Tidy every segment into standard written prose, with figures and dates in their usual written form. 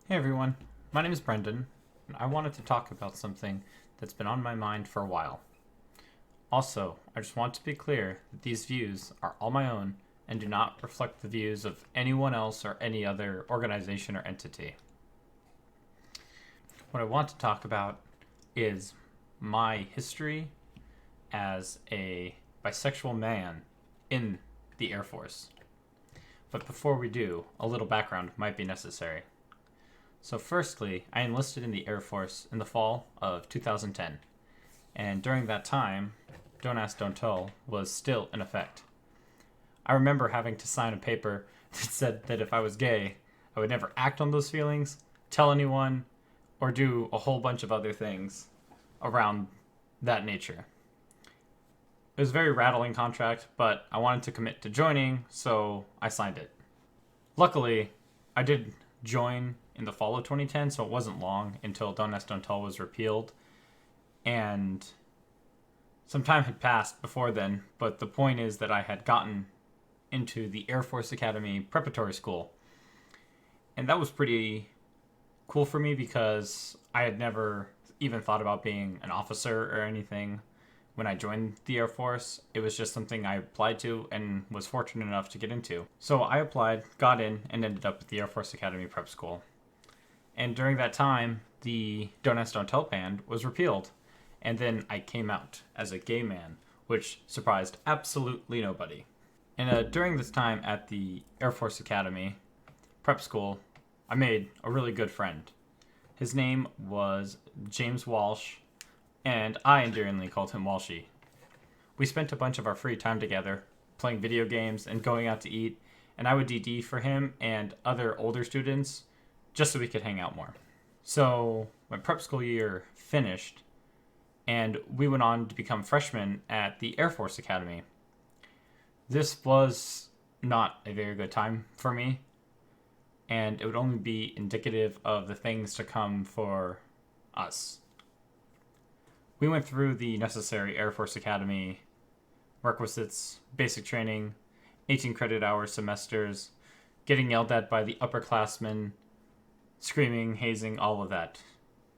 Hey everyone, my name is Brendan, and I wanted to talk about something that's been on my mind for a while. Also, I just want to be clear that these views are all my own and do not reflect the views of anyone else or any other organization or entity. What I want to talk about is my history as a bisexual man in the Air Force. But before we do, a little background might be necessary. So firstly, I enlisted in the Air Force in the fall of 2010. And during that time, Don't Ask, Don't Tell was still in effect. I remember having to sign a paper that said that if I was gay, I would never act on those feelings, tell anyone, or do a whole bunch of other things around that nature. It was a very rattling contract, but I wanted to commit to joining, so I signed it. Luckily, I did join in the fall of 2010, so it wasn't long until Don't Ask, Don't Tell was repealed. And some time had passed before then, but the point is that I had gotten into the Air Force Academy preparatory school. And that was pretty cool for me because I had never even thought about being an officer or anything when I joined the Air Force. It was just something I applied to and was fortunate enough to get into. So I applied, got in, and ended up at the Air Force Academy prep school. And during that time, the Don't Ask, Don't Tell ban was repealed. And then I came out as a gay man, which surprised absolutely nobody. And during this time at the Air Force Academy prep school, I made a really good friend. His name was James Walsh, and I endearingly called him Walshy. We spent a bunch of our free time together, playing video games and going out to eat, and I would DD for him and other older students just so we could hang out more. So my prep school year finished, and we went on to become freshmen at the Air Force Academy. This was not a very good time for me, and it would only be indicative of the things to come for us. We went through the necessary Air Force Academy requisites, basic training, 18 credit hour semesters, getting yelled at by the upperclassmen, screaming, hazing, all of that.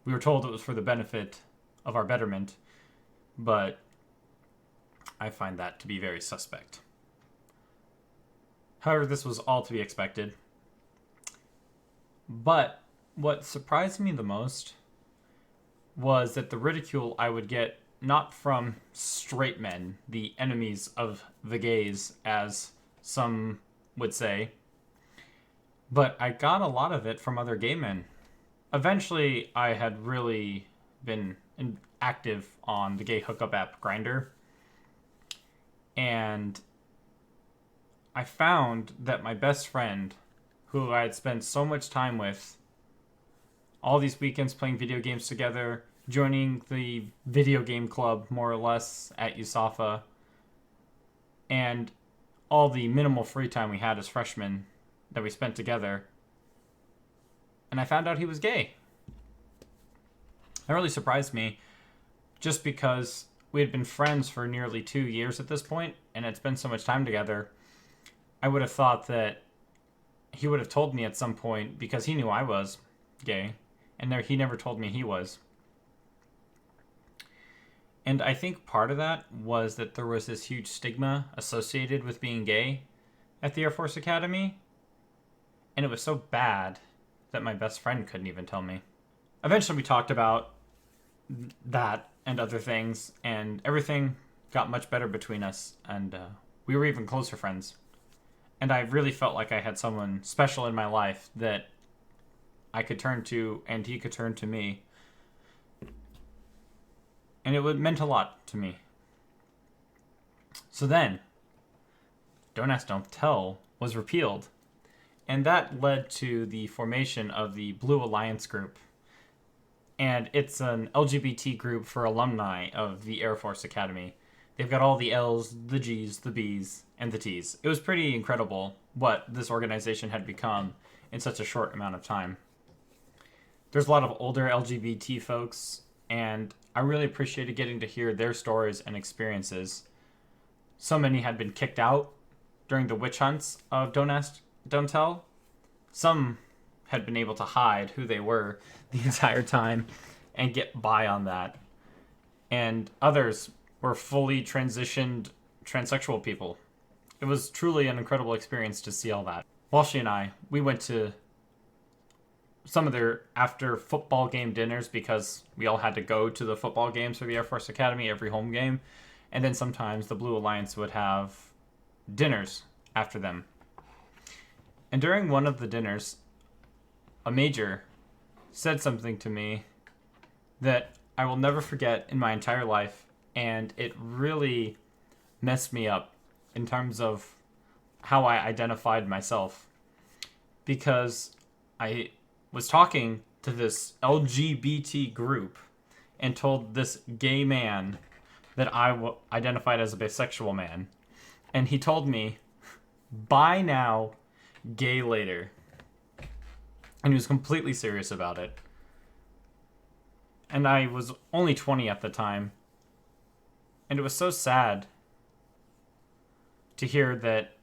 We were told it was for the benefit of our betterment, but I find that to be very suspect. However, this was all to be expected. But what surprised me the most was that the ridicule I would get not from straight men, the enemies of the gays, as some would say, but I got a lot of it from other gay men. Eventually, I had really been active on the gay hookup app Grindr, and I found that my best friend, who I had spent so much time with, all these weekends playing video games together, joining the video game club more or less at USAFA, and all the minimal free time we had as freshmen that we spent together, and I found out he was gay. That really surprised me, just because we had been friends for nearly 2 years at this point, and had spent so much time together. I would have thought that he would have told me at some point, because he knew I was gay, and he never told me he was. And I think part of that was that there was this huge stigma associated with being gay at the Air Force Academy, and it was so bad that my best friend couldn't even tell me. Eventually we talked about that and other things, and everything got much better between us, and we were even closer friends. And I really felt like I had someone special in my life that I could turn to, and he could turn to me. And it meant a lot to me. So then, Don't Ask, Don't Tell was repealed. And that led to the formation of the Blue Alliance group. And it's an LGBT group for alumni of the Air Force Academy. They've got all the L's, the G's, the B's, and the T's. It was pretty incredible what this organization had become in such a short amount of time. There's a lot of older LGBT folks, and I really appreciated getting to hear their stories and experiences. So many had been kicked out during the witch hunts of Don't Ask, Don't Tell. Some had been able to hide who they were the entire time and get by on that. And others were fully transitioned transsexual people. It was truly an incredible experience to see all that. Walshy and I, we went to some of their after football game dinners because we all had to go to the football games for the Air Force Academy every home game. And then sometimes the Blue Alliance would have dinners after them. And during one of the dinners, a major said something to me that I will never forget in my entire life, and it really messed me up in terms of how I identified myself. Because I was talking to this LGBT group and told this gay man that I identified as a bisexual man. And he told me, "Bye now, gay later." And he was completely serious about it. And I was only 20 at the time. And it was so sad to hear that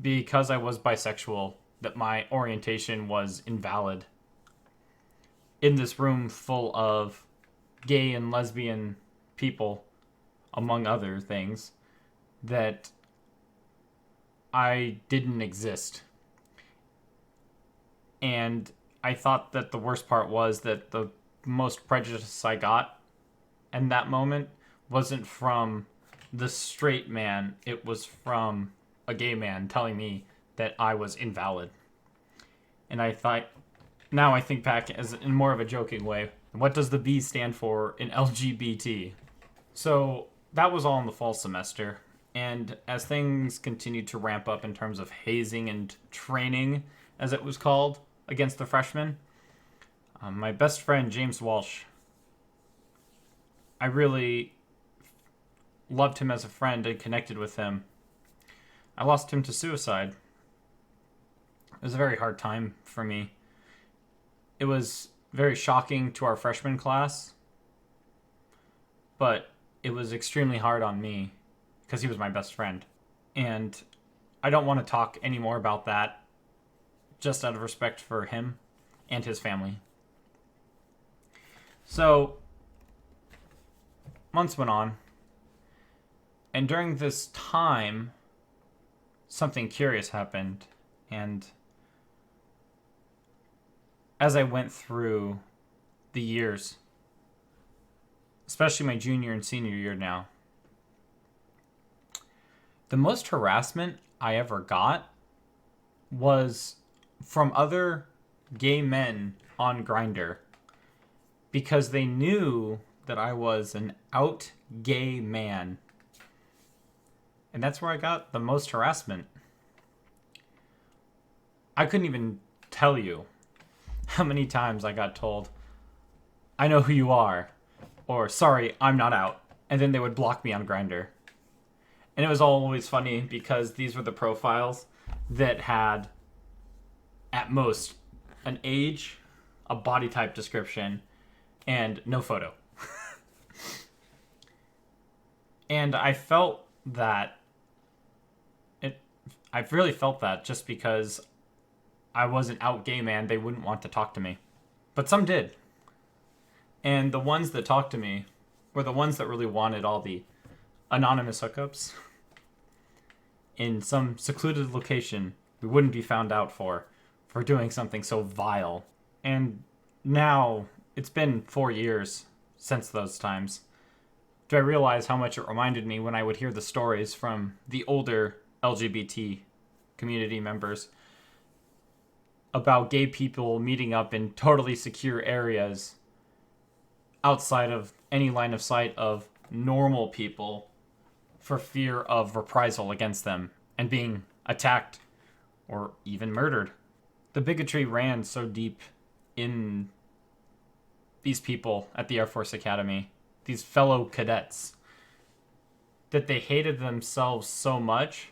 because I was bisexual, that my orientation was invalid. In this room full of gay and lesbian people, among other things, that I didn't exist. And I thought that the worst part was that the most prejudice I got in that moment wasn't from the straight man, it was from a gay man telling me that I was invalid. And I thought, now I think back as in more of a joking way, what does the B stand for in LGBT? So that was all in the fall semester. And as things continued to ramp up in terms of hazing and training, as it was called, against the freshmen, my best friend, James Walsh, I really loved him as a friend and connected with him. I lost him to suicide. It was a very hard time for me. It was very shocking to our freshman class, but it was extremely hard on me because he was my best friend. And I don't want to talk anymore about that, just out of respect for him and his family. So, months went on, and during this time, something curious happened, and as I went through the years, especially my junior and senior year now, the most harassment I ever got was from other gay men on Grindr, because they knew that I was an out gay man. And that's where I got the most harassment. I couldn't even tell you how many times I got told, "I know who you are," or "Sorry, I'm not out." And then they would block me on Grindr. And it was always funny because these were the profiles that had, at most, an age, a body type description, and no photo. And I felt that I really felt that just because I was an out gay man, they wouldn't want to talk to me. But some did. And the ones that talked to me were the ones that really wanted all the anonymous hookups in some secluded location we wouldn't be found out for doing something so vile. And now, it's been 4 years since those times. Do I realize how much it reminded me when I would hear the stories from the older LGBT community members about gay people meeting up in totally secure areas outside of any line of sight of normal people for fear of reprisal against them and being attacked or even murdered. The bigotry ran so deep in these people at the Air Force Academy, these fellow cadets, that they hated themselves so much,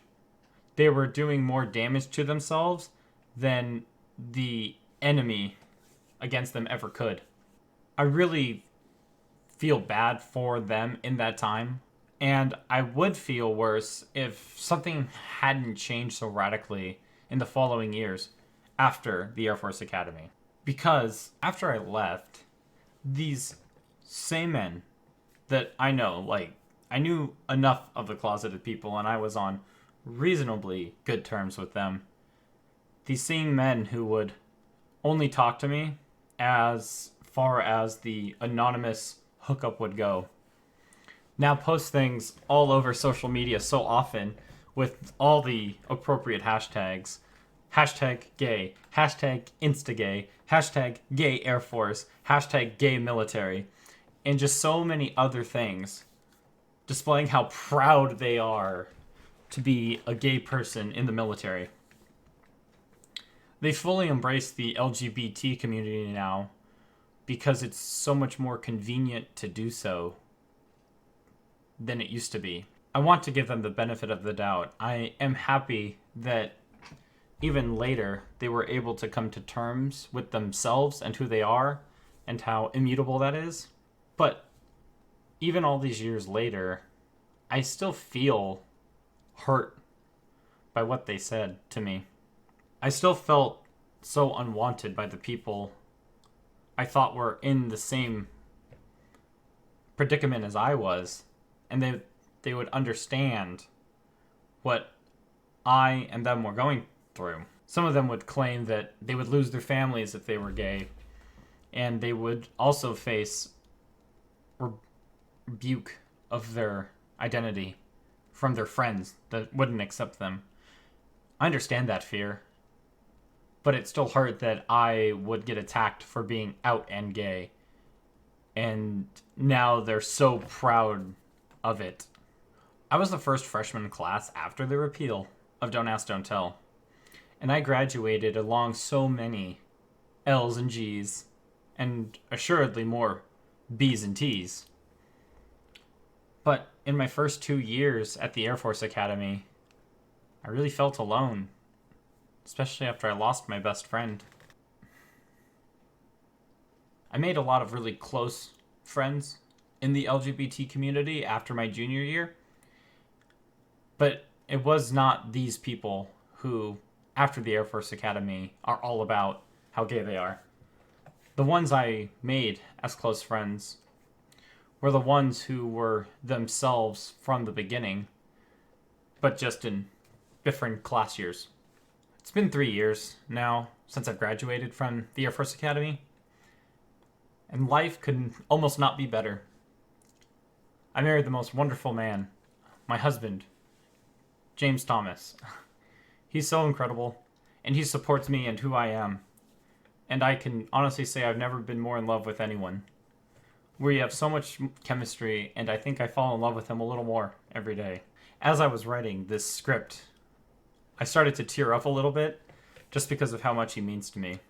they were doing more damage to themselves than the enemy against them ever could. I really feel bad for them in that time, and I would feel worse if something hadn't changed so radically in the following years. after the Air Force Academy. Because after I left, these same men that I know, like, I knew enough of the closeted people and I was on reasonably good terms with them. These same men who would only talk to me as far as the anonymous hookup would go now post things all over social media so often with all the appropriate hashtags. Hashtag gay, hashtag instagay, hashtag gay Air Force, hashtag gay military, and just so many other things displaying how proud they are to be a gay person in the military. They fully embrace the LGBT community now because it's so much more convenient to do so than it used to be. I want to give them the benefit of the doubt. I am happy that even later they were able to come to terms with themselves and who they are and how immutable that is. But even all these years later, I still feel hurt by what they said to me. I still felt so unwanted by the people I thought were in the same predicament as I was, and they would understand what I and them were going through. Some of them would claim that they would lose their families if they were gay, and they would also face rebuke of their identity from their friends that wouldn't accept them. I understand that fear, but it still hurt that I would get attacked for being out and gay, and now they're so proud of it. I was the first freshman class after the repeal of Don't Ask, Don't Tell, and I graduated along so many L's and G's, and assuredly more B's and T's. But in my first 2 years at the Air Force Academy, I really felt alone, especially after I lost my best friend. I made a lot of really close friends in the LGBT community after my junior year, but it was not these people who, after the Air Force Academy, are all about how gay they are. The ones I made as close friends were the ones who were themselves from the beginning, but just in different class years. It's been 3 years now since I've graduated from the Air Force Academy, and life could almost not be better. I married the most wonderful man, my husband, James Thomas. He's so incredible, and he supports me and who I am. And I can honestly say I've never been more in love with anyone. We have so much chemistry, and I think I fall in love with him a little more every day. As I was writing this script, I started to tear up a little bit just because of how much he means to me.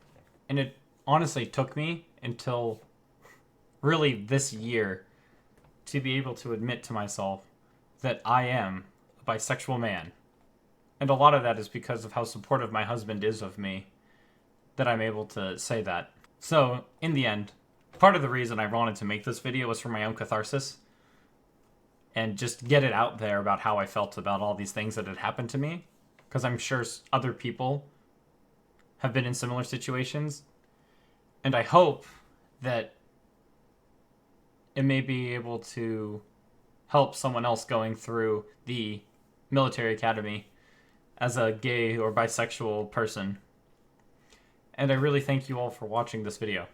And it honestly took me until really this year to be able to admit to myself that I am a bisexual man. And a lot of that is because of how supportive my husband is of me, that I'm able to say that. So, in the end, part of the reason I wanted to make this video was for my own catharsis and just get it out there about how I felt about all these things that had happened to me, because I'm sure other people have been in similar situations, and I hope that it may be able to help someone else going through the military academy as a gay or bisexual person. And I really thank you all for watching this video.